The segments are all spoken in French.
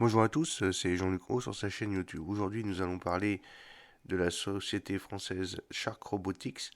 Bonjour à tous, c'est Jean-Luc Roux sur sa chaîne YouTube. Aujourd'hui, nous allons parler de la société française Shark Robotics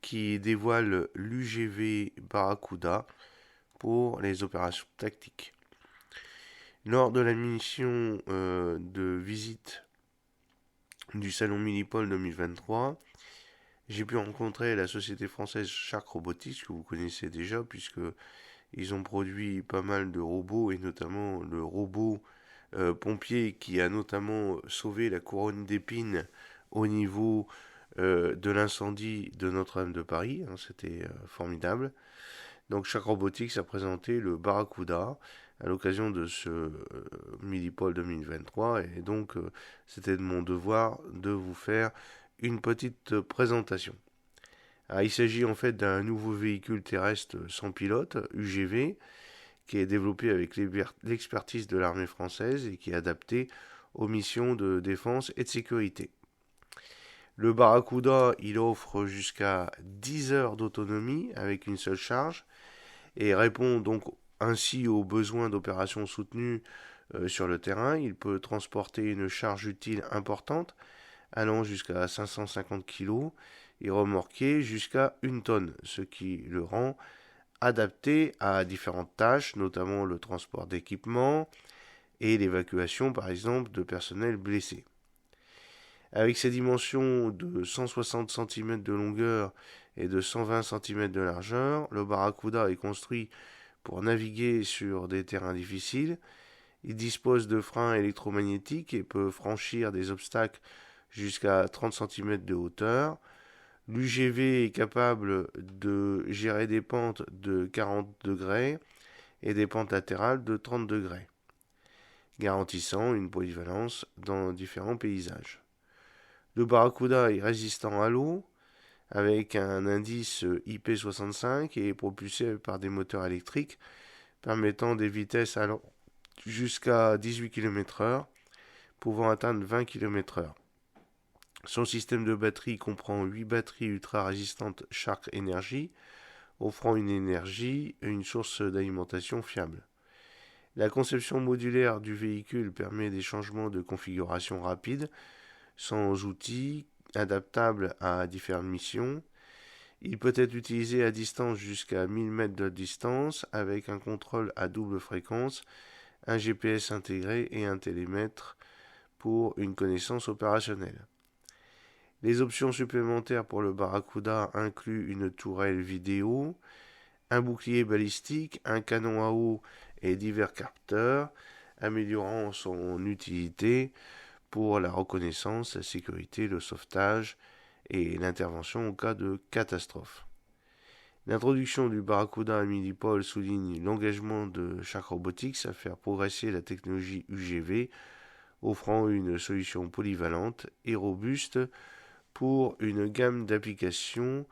qui dévoile l'UGV Barracuda pour les opérations tactiques. Lors de la mission de visite du salon Milipol 2023, j'ai pu rencontrer la société française Shark Robotics que vous connaissez déjà puisque ils ont produit pas mal de robots et notamment le robot pompier qui a notamment sauvé la couronne d'épines au niveau de l'incendie de Notre-Dame de Paris. Hein, c'était formidable. Donc chaque robotique a présenté le Barracuda à l'occasion de ce Milipol 2023 et donc c'était de mon devoir de vous faire une petite présentation. Alors, il s'agit en fait d'un nouveau véhicule terrestre sans pilote, UGV, qui est développé avec l'expertise de l'armée française et qui est adapté aux missions de défense et de sécurité. Le Barracuda, il offre jusqu'à 10 heures d'autonomie avec une seule charge et répond donc ainsi aux besoins d'opérations soutenues sur le terrain. Il peut transporter une charge utile importante allant jusqu'à 550 kg et remorquer jusqu'à 1 tonne, ce qui le rend adapté à différentes tâches, notamment le transport d'équipements et l'évacuation par exemple de personnel blessé. Avec ses dimensions de 160 cm de longueur et de 120 cm de largeur, le Barracuda est construit pour naviguer sur des terrains difficiles. Il dispose de freins électromagnétiques et peut franchir des obstacles jusqu'à 30 cm de hauteur. L'UGV est capable de gérer des pentes de 40 degrés et des pentes latérales de 30 degrés, garantissant une polyvalence dans différents paysages. Le Barracuda est résistant à l'eau, avec un indice IP65 et est propulsé par des moteurs électriques permettant des vitesses allant jusqu'à 18 km/h, pouvant atteindre 20 km/h. Son système de batterie comprend 8 batteries ultra résistantes Shark Energy, offrant une énergie et une source d'alimentation fiable. La conception modulaire du véhicule permet des changements de configuration rapides, sans outils, adaptables à différentes missions. Il peut être utilisé à distance jusqu'à 1000 mètres de distance avec un contrôle à double fréquence, un GPS intégré et un télémètre pour une connaissance opérationnelle. Les options supplémentaires pour le Barracuda incluent une tourelle vidéo, un bouclier balistique, un canon à eau et divers capteurs, améliorant son utilité pour la reconnaissance, la sécurité, le sauvetage et l'intervention au cas de catastrophe. L'introduction du Barracuda à Milipol souligne l'engagement de Shark Robotics à faire progresser la technologie UGV, offrant une solution polyvalente et robuste pour une gamme d'applications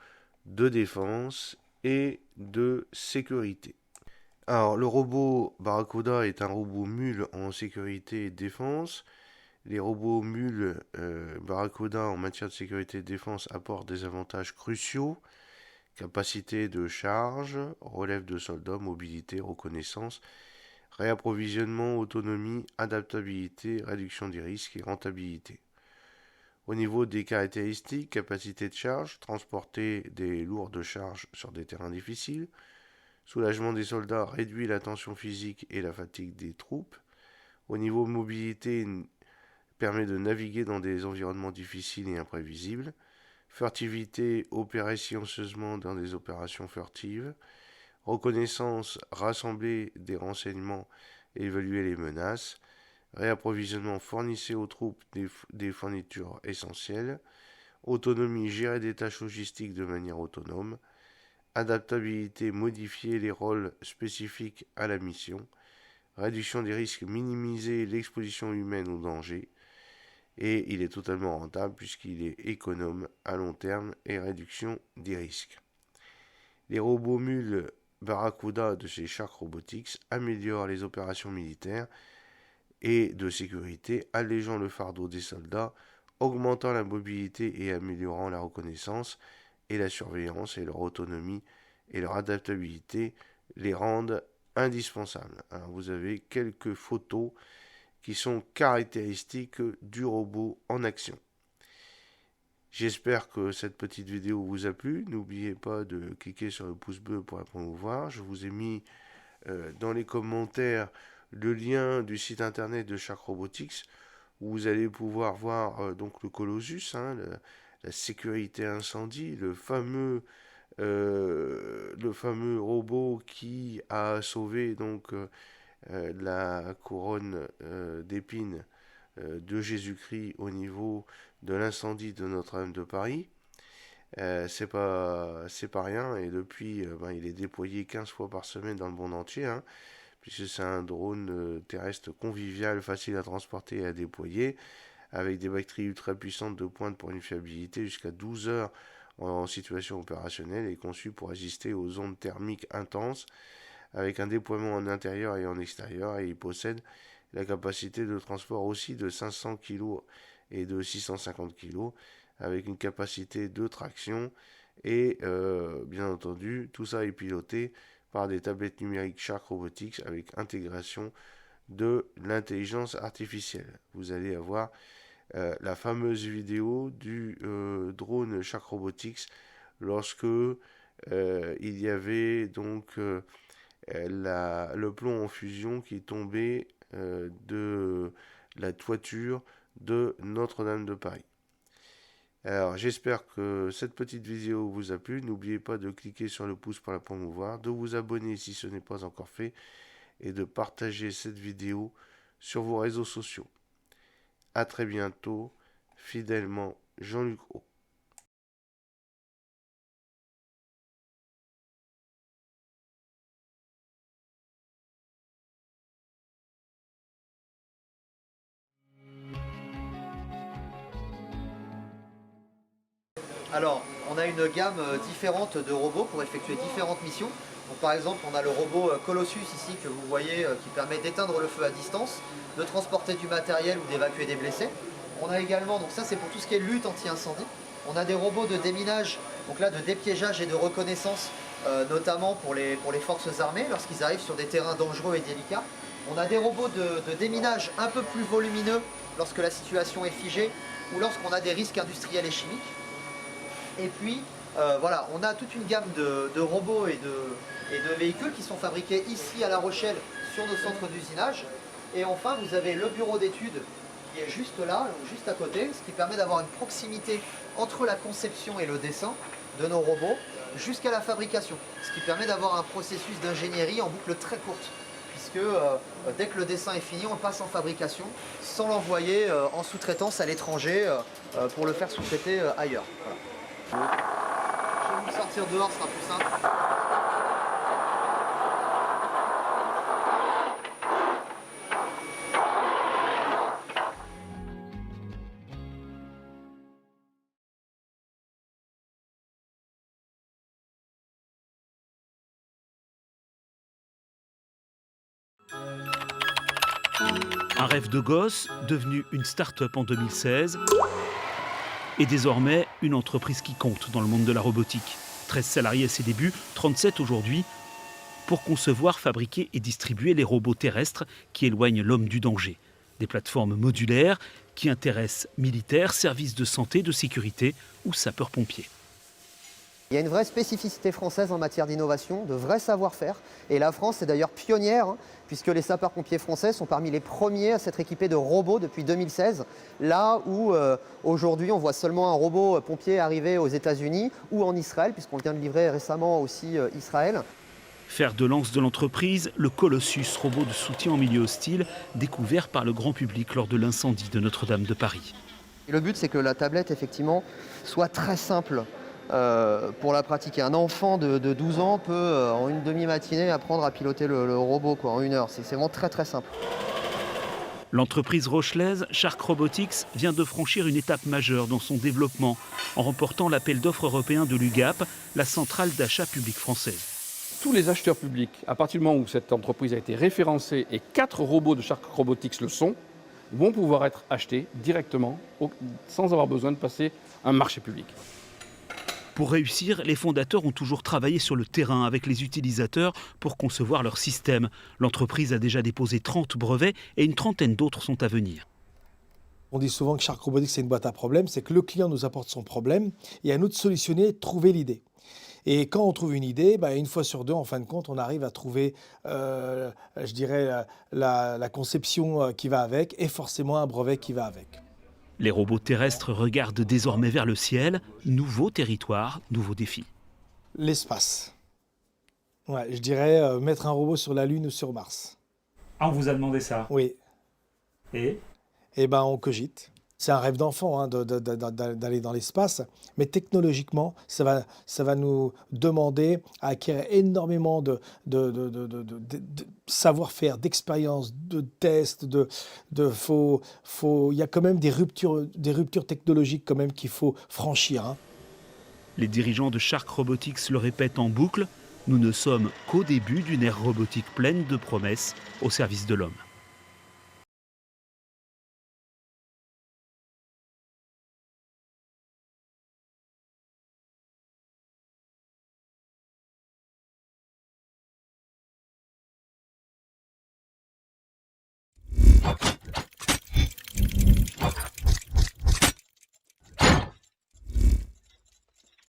de défense et de sécurité. Alors, le robot Barracuda est un robot mule en sécurité et défense. Les robots mules Barracuda en matière de sécurité et de défense apportent des avantages cruciaux: capacité de charge, relève de soldats, mobilité, reconnaissance, réapprovisionnement, autonomie, adaptabilité, réduction des risques et rentabilité. Au niveau des caractéristiques, capacité de charge, transporter des lourdes charges sur des terrains difficiles, soulagement des soldats réduit la tension physique et la fatigue des troupes. Au niveau mobilité, permet de naviguer dans des environnements difficiles et imprévisibles. Furtivité, opérer silencieusement dans des opérations furtives. Reconnaissance, rassembler des renseignements et évaluer les menaces. Réapprovisionnement, fournissez aux troupes des fournitures essentielles. Autonomie, gérer des tâches logistiques de manière autonome. Adaptabilité, modifier les rôles spécifiques à la mission. Réduction des risques, minimiser l'exposition humaine au danger. Et il est totalement rentable puisqu'il est économe à long terme et réduction des risques. Les robots mules Barracuda de chez Shark Robotics améliorent les opérations militaires et de sécurité, allégeant le fardeau des soldats, augmentant la mobilité et améliorant la reconnaissance et la surveillance, et leur autonomie et leur adaptabilité les rendent indispensables. Alors vous avez quelques photos qui sont caractéristiques du robot en action. J'espère que cette petite vidéo vous a plu. N'oubliez pas de cliquer sur le pouce bleu pour la promouvoir. Je vous ai mis dans les commentaires le lien du site internet de Shark Robotics où vous allez pouvoir voir donc le Colossus, la sécurité incendie, le fameux robot qui a sauvé donc la couronne d'épines de Jésus-Christ au niveau de l'incendie de Notre-Dame de Paris. C'est pas rien, et depuis il est déployé 15 fois par semaine dans le monde entier, puisque c'est un drone terrestre convivial, facile à transporter et à déployer, avec des batteries ultra puissantes de pointe pour une fiabilité jusqu'à 12 heures en situation opérationnelle, et conçu pour résister aux ondes thermiques intenses, avec un déploiement en intérieur et en extérieur, et il possède la capacité de transport aussi de 500 kg et de 650 kg, avec une capacité de traction, et bien entendu, tout ça est piloté par des tablettes numériques Shark Robotics avec intégration de l'intelligence artificielle. Vous allez avoir la fameuse vidéo du drone Shark Robotics lorsque il y avait donc le plomb en fusion qui tombait de la toiture de Notre-Dame de Paris. Alors j'espère que cette petite vidéo vous a plu. N'oubliez pas de cliquer sur le pouce pour la promouvoir, de vous abonner si ce n'est pas encore fait, et de partager cette vidéo sur vos réseaux sociaux. A très bientôt, fidèlement Jean-Luc O. Alors, on a une gamme différente de robots pour effectuer différentes missions. Donc, par exemple, on a le robot Colossus ici que vous voyez qui permet d'éteindre le feu à distance, de transporter du matériel ou d'évacuer des blessés. On a également, donc ça c'est pour tout ce qui est lutte anti-incendie. On a des robots de déminage, donc là de dépiégeage et de reconnaissance, notamment pour les forces armées lorsqu'ils arrivent sur des terrains dangereux et délicats. On a des robots de déminage un peu plus volumineux lorsque la situation est figée ou lorsqu'on a des risques industriels et chimiques. Et puis, voilà, on a toute une gamme de robots et de véhicules qui sont fabriqués ici à La Rochelle sur nos centres d'usinage. Et enfin, vous avez le bureau d'études qui est juste là, juste à côté, ce qui permet d'avoir une proximité entre la conception et le dessin de nos robots jusqu'à la fabrication. Ce qui permet d'avoir un processus d'ingénierie en boucle très courte, puisque dès que le dessin est fini, on passe en fabrication sans l'envoyer en sous-traitance à l'étranger pour le faire sous-traiter ailleurs. Voilà. Je vais vous sortir dehors, ce sera plus simple. Un rêve de gosse, devenu une start-up en 2016, et désormais une entreprise qui compte dans le monde de la robotique. 13 salariés à ses débuts, 37 aujourd'hui, pour concevoir, fabriquer et distribuer les robots terrestres qui éloignent l'homme du danger. Des plateformes modulaires qui intéressent militaires, services de santé, de sécurité ou sapeurs-pompiers. Il y a une vraie spécificité française en matière d'innovation, de vrai savoir-faire. Et la France est d'ailleurs pionnière, puisque les sapeurs-pompiers français sont parmi les premiers à s'être équipés de robots depuis 2016. Là où aujourd'hui on voit seulement un robot pompier arriver aux États-Unis ou en Israël, puisqu'on vient de livrer récemment aussi Israël. Fer de lance de l'entreprise, le Colossus, robot de soutien en milieu hostile, découvert par le grand public lors de l'incendie de Notre-Dame de Paris. Et le but, c'est que la tablette, effectivement, soit très simple pour la pratiquer. Un enfant de 12 ans peut, en une demi-matinée, apprendre à piloter le robot en 1 heure. C'est vraiment très très simple. L'entreprise rochelaise Shark Robotics vient de franchir une étape majeure dans son développement en remportant l'appel d'offres européen de l'UGAP, la centrale d'achat public française. Tous les acheteurs publics, à partir du moment où cette entreprise a été référencée et 4 robots de Shark Robotics le sont, vont pouvoir être achetés directement sans avoir besoin de passer un marché public. Pour réussir, les fondateurs ont toujours travaillé sur le terrain avec les utilisateurs pour concevoir leur système. L'entreprise a déjà déposé 30 brevets et une trentaine d'autres sont à venir. On dit souvent que Shark Robotics c'est une boîte à problèmes, c'est que le client nous apporte son problème et à nous de solutionner, trouver l'idée. Et quand on trouve une idée, une fois sur deux, en fin de compte, on arrive à trouver, je dirais, la conception qui va avec et forcément un brevet qui va avec. Les robots terrestres regardent désormais vers le ciel. Nouveau territoire, nouveaux défis. L'espace. Ouais, je dirais mettre un robot sur la Lune ou sur Mars. Ah, on vous a demandé ça? Oui. Et on cogite. C'est un rêve d'enfant d'aller dans l'espace, mais technologiquement, ça va nous demander à acquérir énormément de savoir-faire, d'expérience, de tests. Il y a quand même des ruptures technologiques quand même qu'il faut franchir. Les dirigeants de Shark Robotics le répètent en boucle, nous ne sommes qu'au début d'une ère robotique pleine de promesses au service de l'homme.